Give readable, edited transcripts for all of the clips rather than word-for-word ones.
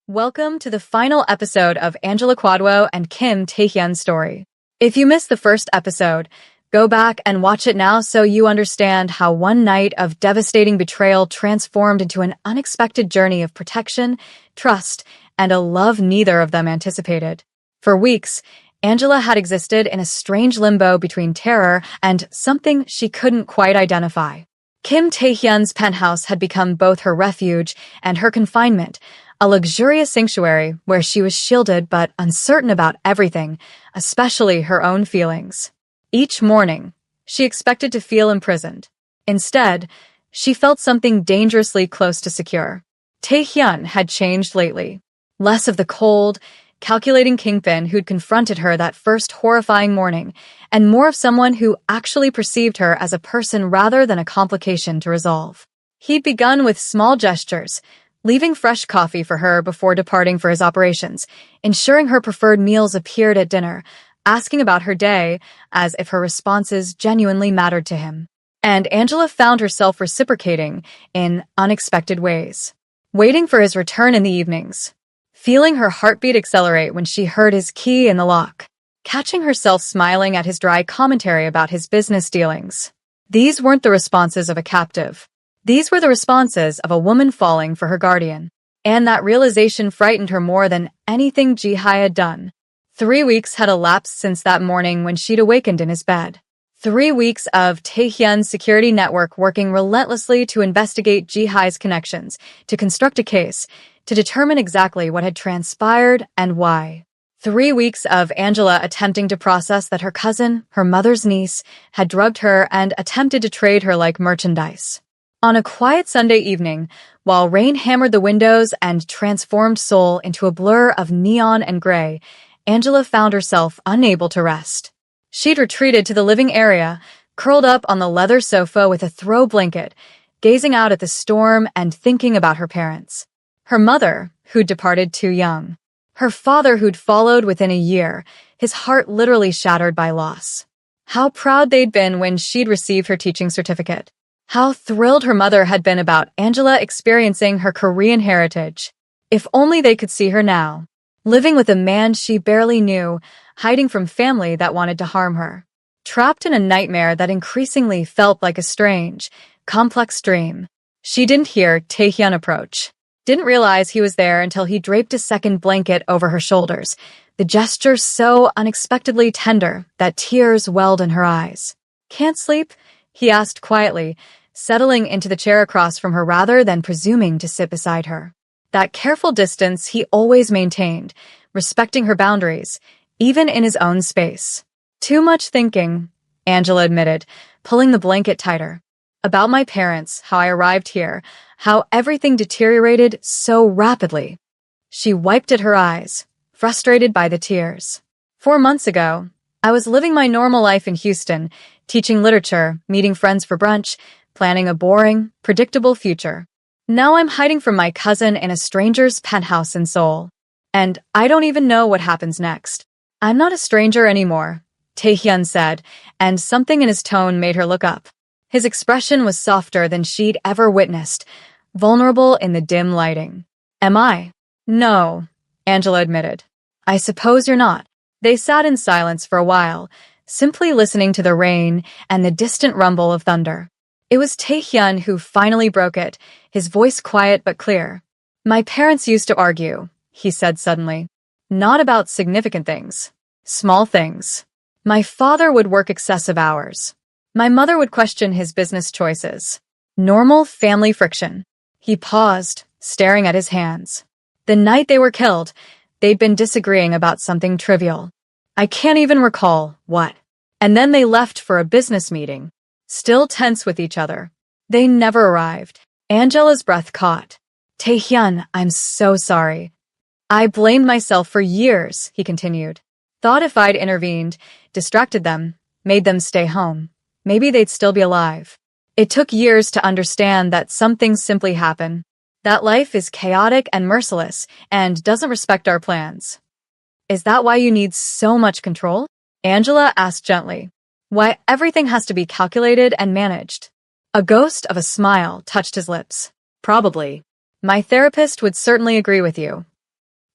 Welcome to the final episode of Angela Kwadwo and Kim Tae-hyun's story. If you missed the first episode, go back and watch it now so you understand how one night of devastating betrayal transformed into an unexpected journey of protection, trust, and a love neither of them anticipated. For weeks, Angela had existed in a strange limbo between terror and something she couldn't quite identify. Kim Tae-hyun's penthouse had become both her refuge and her confinement, a luxurious sanctuary where she was shielded but uncertain about everything, especially her own feelings. Each morning, she expected to feel imprisoned. Instead, she felt something dangerously close to secure. Tae-hyun had changed lately. Less of the cold, calculating kingpin who'd confronted her that first horrifying morning, and more of someone who actually perceived her as a person rather than a complication to resolve. He'd begun with small gestures, leaving fresh coffee for her before departing for his operations, ensuring her preferred meals appeared at dinner, asking about her day as if her responses genuinely mattered to him. And Angela found herself reciprocating in unexpected ways. Waiting for his return in the evenings, feeling her heartbeat accelerate when she heard his key in the lock, catching herself smiling at his dry commentary about his business dealings. These weren't the responses of a captive. These were the responses of a woman falling for her guardian. And that realization frightened her more than anything Ji-hai had done. 3 weeks had elapsed since that morning when she'd awakened in his bed. 3 weeks of Tae-hyun's security network working relentlessly to investigate Ji-hai's connections, to construct a case, to determine exactly what had transpired and why. 3 weeks of Angela attempting to process that her cousin, her mother's niece, had drugged her and attempted to trade her like merchandise. On a quiet Sunday evening, while rain hammered the windows and transformed Seoul into a blur of neon and gray, Angela found herself unable to rest. She'd retreated to the living area, curled up on the leather sofa with a throw blanket, gazing out at the storm and thinking about her parents. Her mother, who'd departed too young. Her father who'd followed within a year, his heart literally shattered by loss. How proud they'd been when she'd received her teaching certificate. How thrilled her mother had been about Angela experiencing her Korean heritage. If only they could see her now, living with a man she barely knew, hiding from family that wanted to harm her. Trapped in a nightmare that increasingly felt like a strange, complex dream. She didn't hear Tae-hyun approach. Didn't realize he was there until he draped a second blanket over her shoulders, the gesture so unexpectedly tender that tears welled in her eyes. "Can't sleep?" he asked quietly, settling into the chair across from her rather than presuming to sit beside her. That careful distance he always maintained, respecting her boundaries, even in his own space. "Too much thinking," Angela admitted, pulling the blanket tighter. "About my parents, how I arrived here, how everything deteriorated so rapidly." She wiped at her eyes, frustrated by the tears. "4 months ago, I was living my normal life in Houston, teaching literature, meeting friends for brunch, planning a boring, predictable future. Now I'm hiding from my cousin in a stranger's penthouse in Seoul. And I don't even know what happens next." "I'm not a stranger anymore," Tae-hyun said, and something in his tone made her look up. His expression was softer than she'd ever witnessed, vulnerable in the dim lighting. "Am I?" "No," Angela admitted. "I suppose you're not." They sat in silence for a while, simply listening to the rain and the distant rumble of thunder. It was Tae-hyun who finally broke it, his voice quiet but clear. "My parents used to argue," he said suddenly. "Not about significant things. Small things. My father would work excessive hours. My mother would question his business choices. Normal family friction." He paused, staring at his hands. "The night they were killed, they'd been disagreeing about something trivial. I can't even recall what. And then they left for a business meeting, still tense with each other. They never arrived." Angela's breath caught. "Tae-hyun, I'm so sorry. I blamed myself for years," he continued. "Thought if I'd intervened, distracted them, made them stay home, maybe they'd still be alive. It took years to understand that some things simply happen, that life is chaotic and merciless and doesn't respect our plans." "Is that why you need so much control?" Angela asked gently. "Why everything has to be calculated and managed?" A ghost of a smile touched his lips. "Probably. My therapist would certainly agree with you.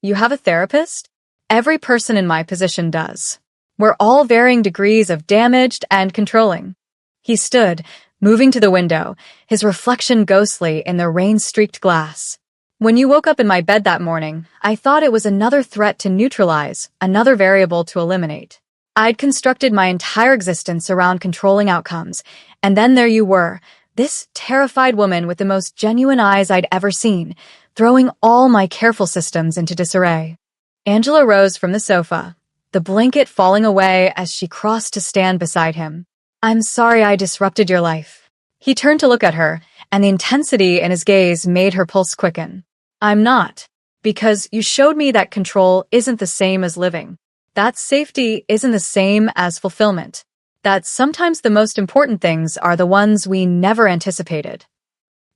You have a therapist? Every person in my position does. We're all varying degrees of damaged and controlling. He stood, moving to the window, his reflection ghostly in the rain-streaked glass. When you woke up in my bed that morning, I thought it was another threat to neutralize, another variable to eliminate. I'd constructed my entire existence around controlling outcomes, and then there you were, this terrified woman with the most genuine eyes I'd ever seen, throwing all my careful systems into disarray. Angela rose from the sofa, the blanket falling away as she crossed to stand beside him. I'm sorry I disrupted your life. He turned to look at her, and the intensity in his gaze made her pulse quicken. I'm not. Because you showed me that control isn't the same as living. That safety isn't the same as fulfillment. That sometimes the most important things are the ones we never anticipated.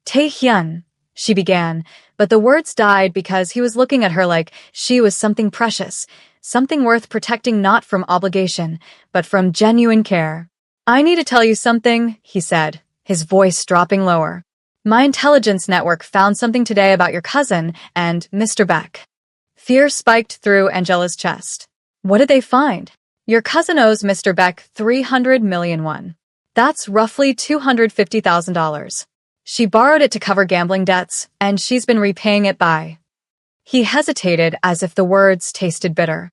Tae-hyun, she began, but the words died because he was looking at her like she was something precious, something worth protecting not from obligation, but from genuine care. I need to tell you something, he said, his voice dropping lower. My intelligence network found something today about your cousin and Mr. Beck. Fear spiked through Angela's chest. What did they find? Your cousin owes Mr. Beck 300 million won. That's roughly $250,000. She borrowed it to cover gambling debts, and she's been repaying it by. He hesitated as if the words tasted bitter.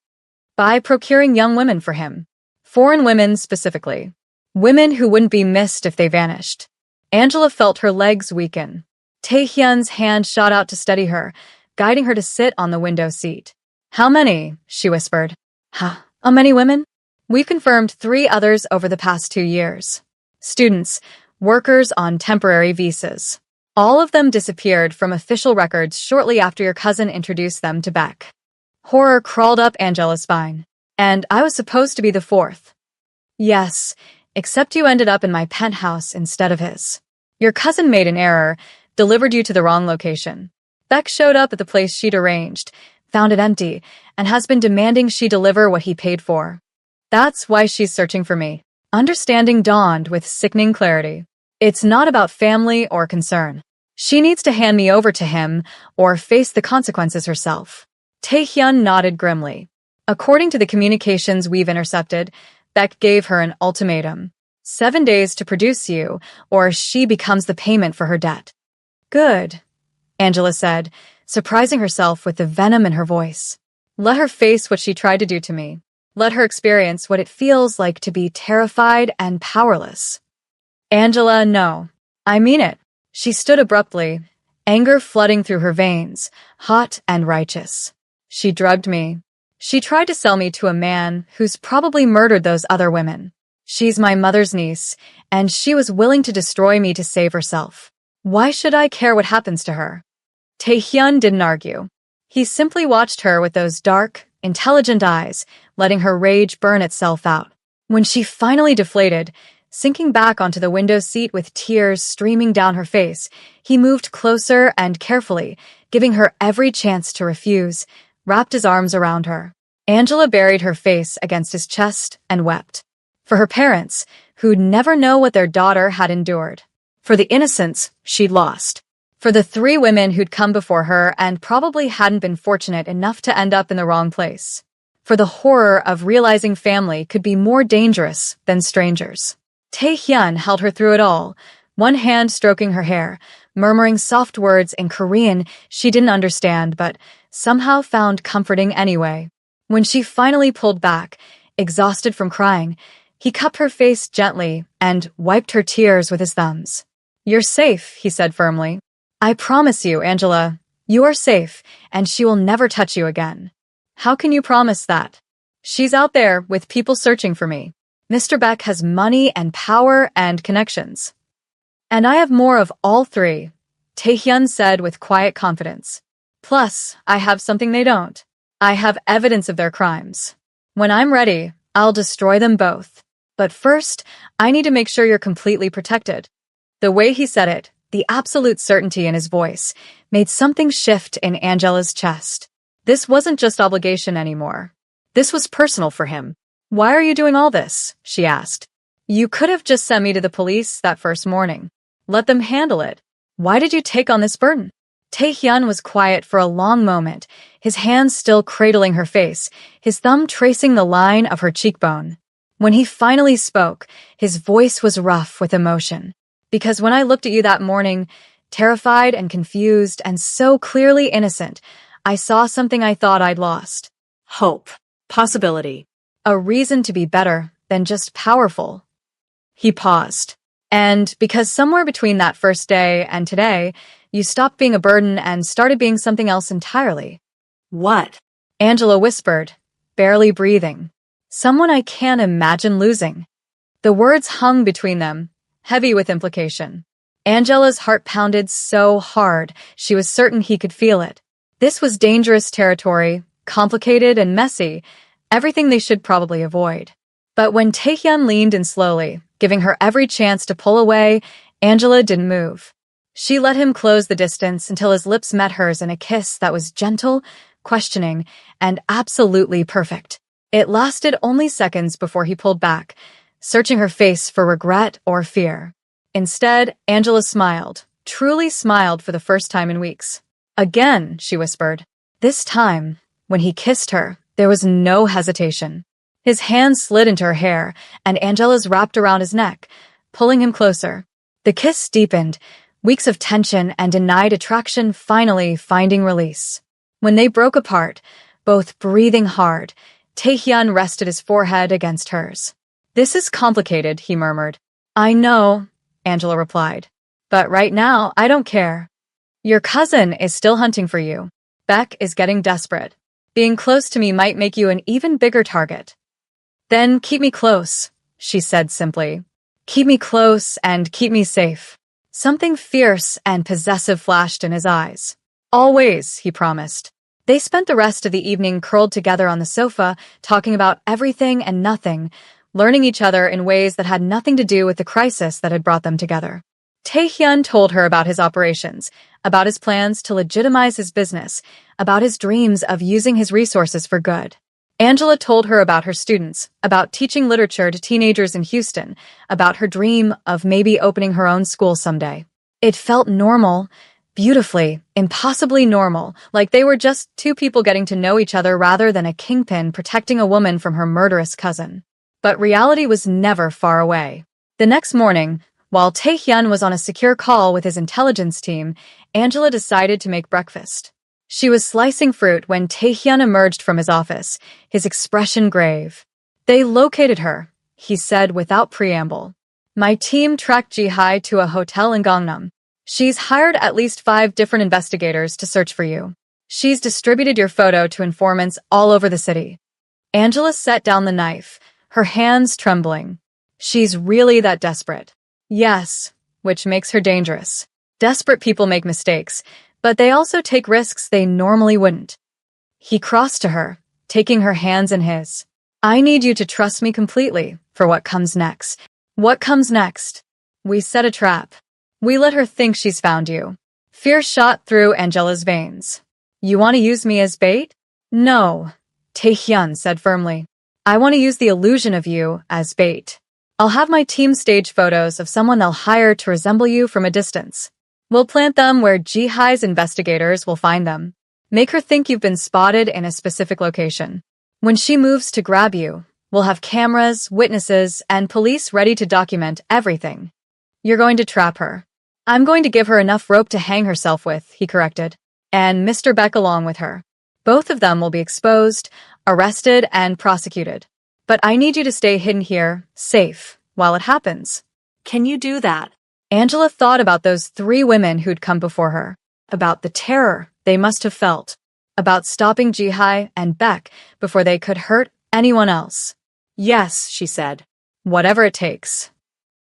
By procuring young women for him. Foreign women specifically. Women who wouldn't be missed if they vanished. Angela felt her legs weaken. Tae-hyun's hand shot out to steady her, guiding her to sit on the window seat. How many? She whispered. How many women? We've confirmed 3 others over the past 2 years. Students, workers on temporary visas. All of them disappeared from official records shortly after your cousin introduced them to Beck. Horror crawled up Angela's spine. And I was supposed to be the 4th. Yes, except you ended up in my penthouse instead of his. Your cousin made an error, delivered you to the wrong location. Beck showed up at the place she'd arranged, found it empty, and has been demanding she deliver what he paid for. That's why she's searching for me. Understanding dawned with sickening clarity. It's not about family or concern. She needs to hand me over to him or face the consequences herself. Tae-hyun nodded grimly. According to the communications we've intercepted, Beck gave her an ultimatum. 7 days to produce you, or she becomes the payment for her debt. Good, Angela said, surprising herself with the venom in her voice. Let her face what she tried to do to me. Let her experience what it feels like to be terrified and powerless. Angela, no. I mean it. She stood abruptly, anger flooding through her veins, hot and righteous. She drugged me. She tried to sell me to a man who's probably murdered those other women. She's my mother's niece, and she was willing to destroy me to save herself. Why should I care what happens to her? Tae-hyun didn't argue. He simply watched her with those dark, intelligent eyes, letting her rage burn itself out. When she finally deflated, sinking back onto the window seat with tears streaming down her face, he moved closer and carefully, giving her every chance to refuse, wrapped his arms around her. Angela buried her face against his chest and wept. For her parents, who'd never know what their daughter had endured. For the innocence she'd lost. For the 3 women who'd come before her and probably hadn't been fortunate enough to end up in the wrong place. For the horror of realizing family could be more dangerous than strangers. Tae-hyun held her through it all, one hand stroking her hair, murmuring soft words in Korean she didn't understand but somehow found comforting anyway. When she finally pulled back, exhausted from crying, he cupped her face gently and wiped her tears with his thumbs. You're safe, he said firmly. I promise you, Angela, you are safe, and she will never touch you again. How can you promise that? She's out there with people searching for me. Mr. Beck has money and power and connections. And I have more of all 3, Tae-hyun said with quiet confidence. Plus, I have something they don't. I have evidence of their crimes. When I'm ready, I'll destroy them both. But first, I need to make sure you're completely protected. The way he said it, the absolute certainty in his voice, made something shift in Angela's chest. This wasn't just obligation anymore. This was personal for him. Why are you doing all this? She asked. You could have just sent me to the police that first morning. Let them handle it. Why did you take on this burden? Taehyun was quiet for a long moment, his hands still cradling her face, his thumb tracing the line of her cheekbone. When he finally spoke, his voice was rough with emotion. Because when I looked at you that morning, terrified and confused and so clearly innocent, I saw something I thought I'd lost. Hope. Possibility. A reason to be better than just powerful. He paused. And because somewhere between that first day and today, you stopped being a burden and started being something else entirely. What? Angela whispered, barely breathing. Someone I can't imagine losing. The words hung between them, heavy with implication. Angela's heart pounded so hard, she was certain he could feel it. This was dangerous territory, complicated and messy, everything they should probably avoid. But when Taehyun leaned in slowly, giving her every chance to pull away, Angela didn't move. She let him close the distance until his lips met hers in a kiss that was gentle, questioning, and absolutely perfect. It lasted only seconds before he pulled back, searching her face for regret or fear. Instead, Angela smiled, truly smiled for the first time in weeks. Again, she whispered. This time, when he kissed her, there was no hesitation. His hands slid into her hair, and Angela's wrapped around his neck, pulling him closer. The kiss deepened, weeks of tension and denied attraction finally finding release. When they broke apart, both breathing hard, Taehyun rested his forehead against hers. This is complicated, he murmured. I know, Angela replied. But right now, I don't care. Your cousin is still hunting for you. Beck is getting desperate. Being close to me might make you an even bigger target. Then keep me close, she said simply. Keep me close and keep me safe. Something fierce and possessive flashed in his eyes. Always, he promised. They spent the rest of the evening curled together on the sofa, talking about everything and nothing, learning each other in ways that had nothing to do with the crisis that had brought them together. Taehyun told her about his operations, about his plans to legitimize his business, about his dreams of using his resources for good. Angela told her about her students, about teaching literature to teenagers in Houston, about her dream of maybe opening her own school someday. It felt normal, beautifully, impossibly normal, like they were just two people getting to know each other rather than a kingpin protecting a woman from her murderous cousin. But reality was never far away. The next morning, while Taehyun was on a secure call with his intelligence team, Angela decided to make breakfast. She was slicing fruit when Taehyun emerged from his office, his expression grave. They located her, he said without preamble. My team tracked Ji-hai to a hotel in Gangnam. She's hired at least 5 different investigators to search for you. She's distributed your photo to informants all over the city. Angela set down the knife, her hands trembling. She's really that desperate. Yes, which makes her dangerous. Desperate people make mistakes, but they also take risks they normally wouldn't. He crossed to her, taking her hands in his. I need you to trust me completely for what comes next. What comes next? We set a trap. We let her think she's found you. Fear shot through Angela's veins. You want to use me as bait? No, Taehyun said firmly. I want to use the illusion of you as bait. I'll have my team stage photos of someone they'll hire to resemble you from a distance. We'll plant them where Ji-hai's investigators will find them. Make her think you've been spotted in a specific location. When she moves to grab you, we'll have cameras, witnesses, and police ready to document everything. You're going to trap her. I'm going to give her enough rope to hang herself with, he corrected. And Mr. Beck along with her. Both of them will be exposed, arrested, and prosecuted. But I need you to stay hidden here, safe, while it happens. Can you do that? Angela thought about those 3 women who'd come before her, about the terror they must have felt, about stopping Ji-hai and Beck before they could hurt anyone else. Yes, she said. Whatever it takes.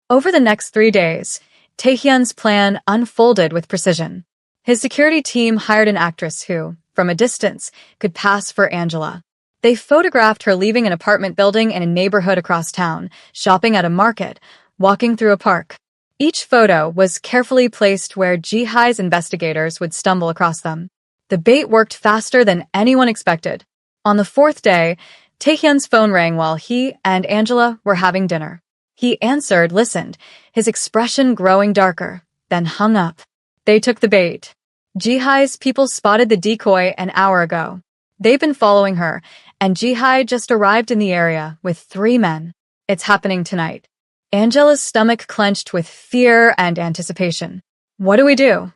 Over the next 3 days, Taehyun's plan unfolded with precision. His security team hired an actress who, from a distance, could pass for Angela. They photographed her leaving an apartment building in a neighborhood across town, shopping at a market, walking through a park. Each photo was carefully placed where Ji-hai's investigators would stumble across them. The bait worked faster than anyone expected. On the 4th day, Taehyun's phone rang while he and Angela were having dinner. He answered, listened, his expression growing darker, then hung up. They took the bait. Jihai's people spotted the decoy an hour ago. They've been following her, and Jihai just arrived in the area with 3 men. It's happening tonight. Angela's stomach clenched with fear and anticipation. What do we do?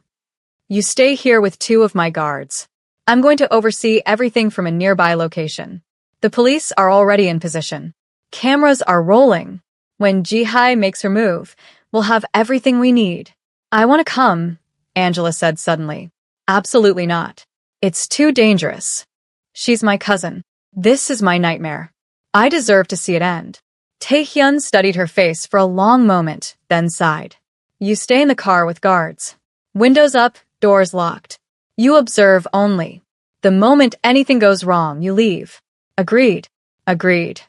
You stay here with 2 of my guards. I'm going to oversee everything from a nearby location. The police are already in position. Cameras are rolling. When Jihai makes her move, we'll have everything we need. I want to come, Angela said suddenly. Absolutely not. It's too dangerous. She's my cousin. This is my nightmare. I deserve to see it end. Taehyun studied her face for a long moment, then sighed. You stay in the car with guards. Windows up, doors locked. You observe only. The moment anything goes wrong, you leave. Agreed. Agreed.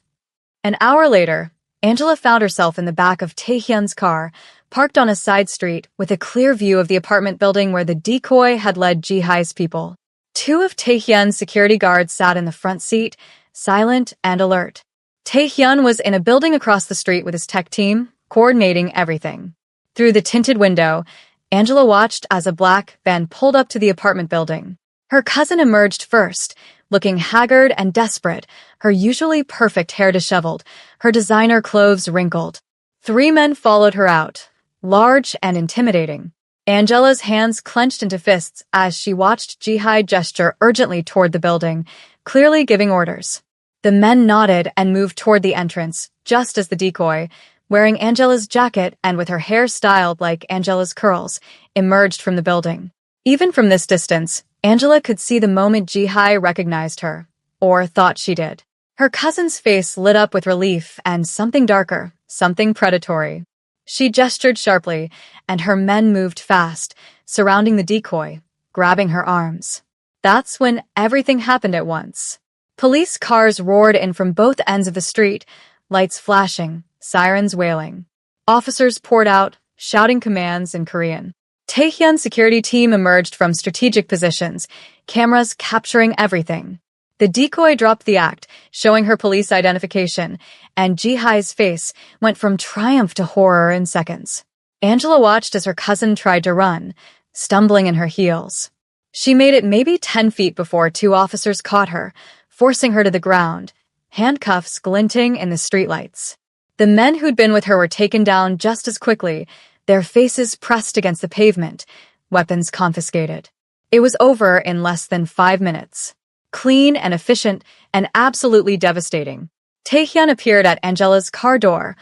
An hour later, Angela found herself in the back of Taehyun's car, parked on a side street with a clear view of the apartment building where the decoy had led Jihai's people. 2 of Taehyun's security guards sat in the front seat, silent and alert. Taehyun was in a building across the street with his tech team, coordinating everything. Through the tinted window, Angela watched as a black van pulled up to the apartment building. Her cousin emerged first, looking haggard and desperate, her usually perfect hair disheveled, her designer clothes wrinkled. 3 men followed her out, large and intimidating. Angela's hands clenched into fists as she watched Jihai gesture urgently toward the building, clearly giving orders. The men nodded and moved toward the entrance, just as the decoy, wearing Angela's jacket and with her hair styled like Angela's curls, emerged from the building. Even from this distance, Angela could see the moment Jihai recognized her, or thought she did. Her cousin's face lit up with relief and something darker, something predatory. She gestured sharply, and her men moved fast, surrounding the decoy, grabbing her arms. That's when everything happened at once. Police cars roared in from both ends of the street, lights flashing, sirens wailing. Officers poured out, shouting commands in Korean. Taehyun's security team emerged from strategic positions, cameras capturing everything. The decoy dropped the act, showing her police identification, and Jihai's face went from triumph to horror in seconds. Angela watched as her cousin tried to run, stumbling in her heels. She made it maybe 10 feet before 2 officers caught her, forcing her to the ground, handcuffs glinting in the streetlights. The men who'd been with her were taken down just as quickly, their faces pressed against the pavement, weapons confiscated. It was over in less than 5 minutes. Clean and efficient and absolutely devastating. Taehyun appeared at Angela's car door,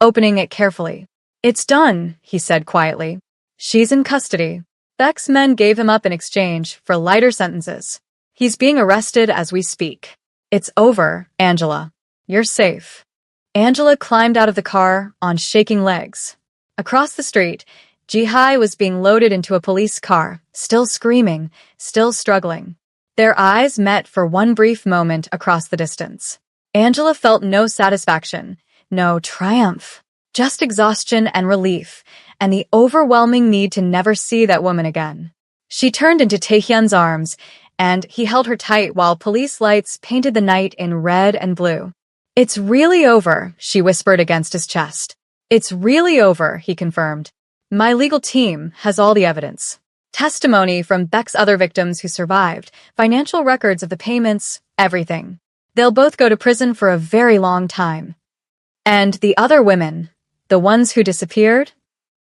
opening it carefully. It's done, he said quietly. She's in custody. Beck's men gave him up in exchange for lighter sentences. He's being arrested as we speak. It's over, Angela. You're safe. Angela climbed out of the car on shaking legs. Across the street, Jihai was being loaded into a police car, still screaming, still struggling. Their eyes met for one brief moment across the distance. Angela felt no satisfaction, no triumph, just exhaustion and relief, and the overwhelming need to never see that woman again. She turned into Taehyun's arms, and he held her tight while police lights painted the night in red and blue. It's really over, she whispered against his chest. It's really over, he confirmed. My legal team has all the evidence. Testimony from Beck's other victims who survived, financial records of the payments, everything. They'll both go to prison for a very long time. And the other women, the ones who disappeared?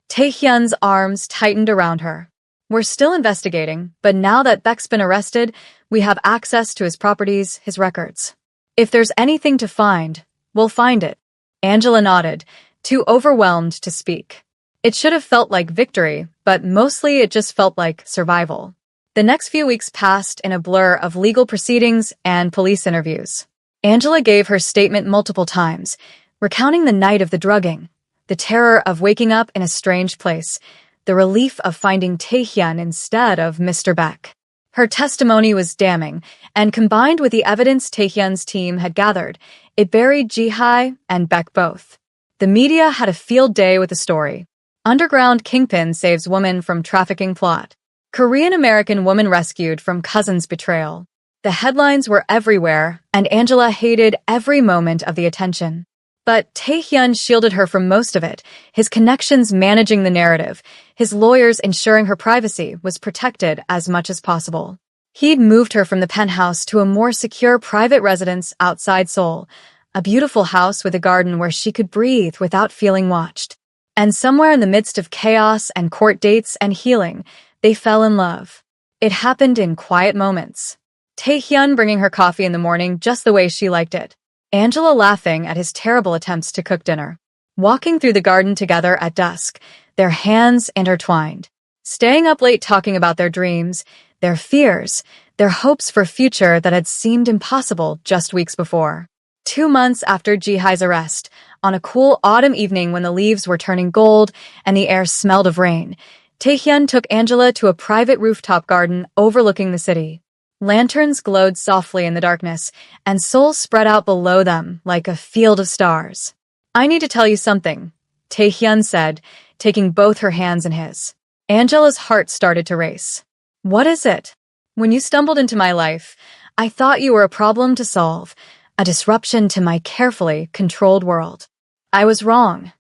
Taehyun's arms tightened around her. We're still investigating, but now that Beck's been arrested, we have access to his properties, his records. If there's anything to find, we'll find it. Angela nodded, too overwhelmed to speak. It should have felt like victory, but mostly it just felt like survival. The next few weeks passed in a blur of legal proceedings and police interviews. Angela gave her statement multiple times, recounting the night of the drugging, the terror of waking up in a strange place, the relief of finding Taehyun instead of Mr. Beck. Her testimony was damning, and combined with the evidence Taehyun's team had gathered, it buried Jihai and Beck both. The media had a field day with the story. Underground kingpin saves woman from trafficking plot. Korean-American woman rescued from cousin's betrayal. The headlines were everywhere, and Angela hated every moment of the attention. But Taehyun shielded her from most of it, his connections managing the narrative, his lawyers ensuring her privacy was protected as much as possible. He'd moved her from the penthouse to a more secure private residence outside Seoul, a beautiful house with a garden where she could breathe without feeling watched. And somewhere in the midst of chaos and court dates and healing, they fell in love. It happened in quiet moments. Taehyun bringing her coffee in the morning just the way she liked it. Angela laughing at his terrible attempts to cook dinner. Walking through the garden together at dusk, their hands intertwined. Staying up late talking about their dreams, their fears, their hopes for a future that had seemed impossible just weeks before. 2 months after Jihai's arrest, on a cool autumn evening when the leaves were turning gold and the air smelled of rain, Taehyun took Angela to a private rooftop garden overlooking the city. Lanterns glowed softly in the darkness, and Seoul spread out below them like a field of stars. "I need to tell you something," Taehyun said, taking both her hands in his. Angela's heart started to race. "What is it?" "When you stumbled into my life, I thought you were a problem to solve, a disruption to my carefully controlled world. I was wrong."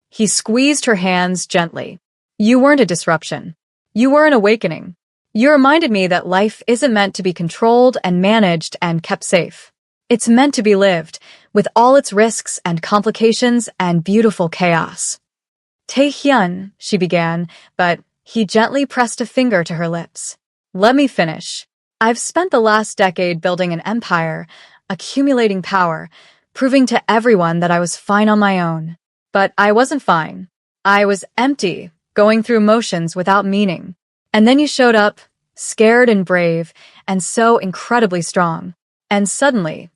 He squeezed her hands gently. "You weren't a disruption. You were an awakening. You reminded me that life isn't meant to be controlled and managed and kept safe. It's meant to be lived, with all its risks and complications and beautiful chaos." "Taehyun," she began, but he gently pressed a finger to her lips. "Let me finish. I've spent the last decade building an empire, accumulating power, proving to everyone that I was fine on my own. But I wasn't fine. I was empty, going through motions without meaning. And then you showed up, scared and brave, and so incredibly strong. And suddenly,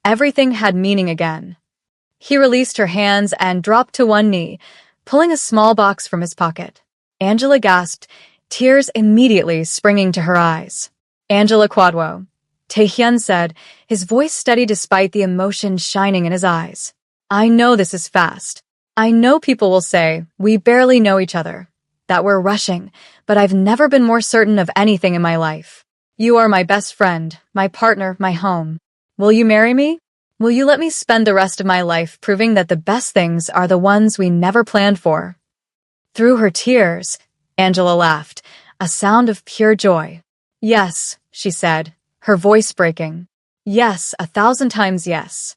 everything had meaning again." He released her hands and dropped to one knee, pulling a small box from his pocket. Angela gasped, tears immediately springing to her eyes. "Angela Kwadwo," Taehyun said, his voice steady despite the emotion shining in his eyes. "I know this is fast. I know people will say, we barely know each other, that we're rushing, but I've never been more certain of anything in my life. You are my best friend, my partner, my home. Will you marry me? Will you let me spend the rest of my life proving that the best things are the ones we never planned for?" Through her tears, Angela laughed, a sound of pure joy. "Yes," she said, her voice breaking. "Yes, 1,000 times yes."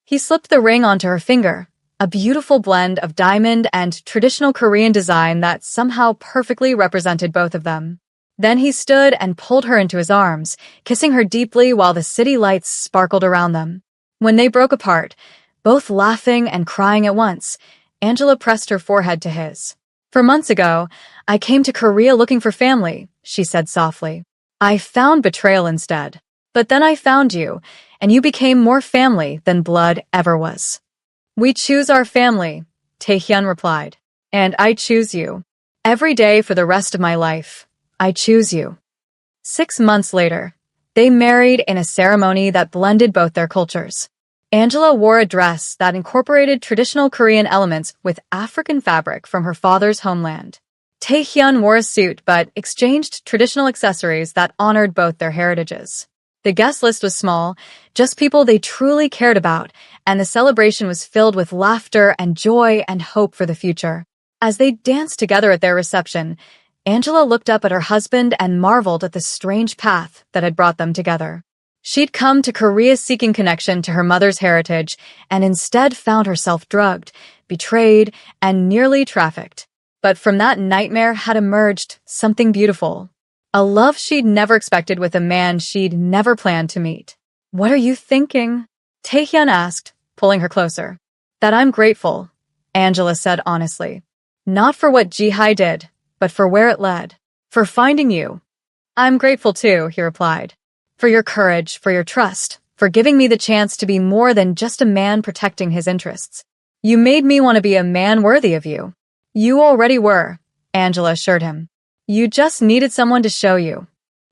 He slipped the ring onto her finger, a beautiful blend of diamond and traditional Korean design that somehow perfectly represented both of them. Then he stood and pulled her into his arms, kissing her deeply while the city lights sparkled around them. When they broke apart, both laughing and crying at once, Angela pressed her forehead to his. "For months ago, I came to Korea looking for family," she said softly. "I found betrayal instead. But then I found you, and you became more family than blood ever was." "We choose our family," Taehyun replied. "And I choose you. Every day for the rest of my life, I choose you." 6 months later, they married in a ceremony that blended both their cultures. Angela wore a dress that incorporated traditional Korean elements with African fabric from her father's homeland. Taehyun wore a suit but exchanged traditional accessories that honored both their heritages. The guest list was small, just people they truly cared about, and the celebration was filled with laughter and joy and hope for the future. As they danced together at their reception, Angela looked up at her husband and marveled at the strange path that had brought them together. She'd come to Korea seeking connection to her mother's heritage and instead found herself drugged, betrayed, and nearly trafficked. But from that nightmare had emerged something beautiful. A love she'd never expected with a man she'd never planned to meet. "What are you thinking?" Taehyun asked, pulling her closer. "That I'm grateful," Angela said honestly. "Not for what Jihai did, but for where it led. For finding you." "I'm grateful too," he replied. "For your courage, for your trust, for giving me the chance to be more than just a man protecting his interests. You made me want to be a man worthy of you." "You already were," Angela assured him. "You just needed someone to show you."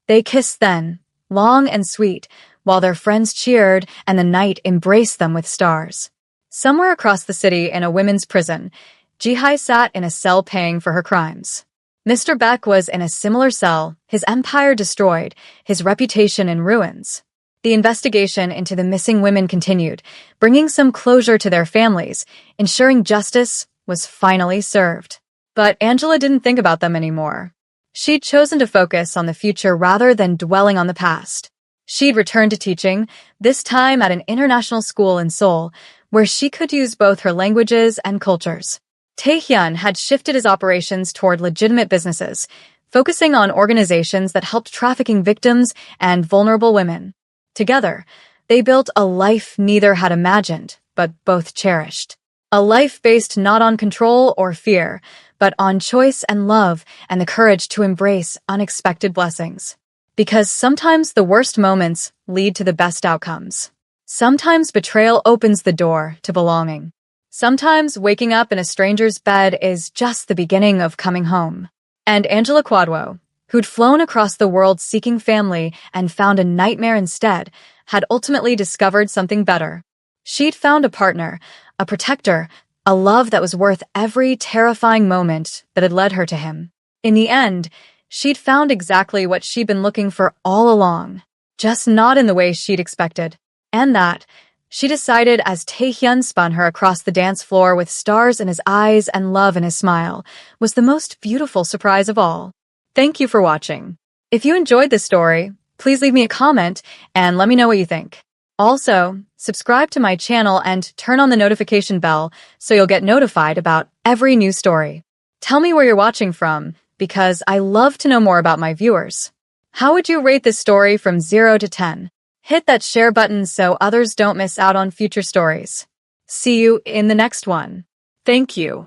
They kissed then, long and sweet, while their friends cheered and the night embraced them with stars. Somewhere across the city in a women's prison, Jihai sat in a cell paying for her crimes. Mr. Beck was in a similar cell, his empire destroyed, his reputation in ruins. The investigation into the missing women continued, bringing some closure to their families, ensuring justice was finally served. But Angela didn't think about them anymore. She'd chosen to focus on the future rather than dwelling on the past. She'd returned to teaching, this time at an international school in Seoul, where she could use both her languages and cultures. Taehyun had shifted his operations toward legitimate businesses, focusing on organizations that helped trafficking victims and vulnerable women. Together, they built a life neither had imagined, but both cherished. A life based not on control or fear, but on choice and love and the courage to embrace unexpected blessings. Because sometimes the worst moments lead to the best outcomes. Sometimes betrayal opens the door to belonging. Sometimes waking up in a stranger's bed is just the beginning of coming home. And Angela Kwadwo, who'd flown across the world seeking family and found a nightmare instead, had ultimately discovered something better. She'd found a partner, a protector, a love that was worth every terrifying moment that had led her to him. In the end, she'd found exactly what she'd been looking for all along, just not in the way she'd expected. And that, she decided as Taehyun spun her across the dance floor with stars in his eyes and love in his smile, was the most beautiful surprise of all. Thank you for watching. If you enjoyed this story, please leave me a comment and let me know what you think. Also, subscribe to my channel and turn on the notification bell so you'll get notified about every new story. Tell me where you're watching from, because I love to know more about my viewers. How would you rate this story from 0 to 10? Hit that share button so others don't miss out on future stories. See you in the next one. Thank you.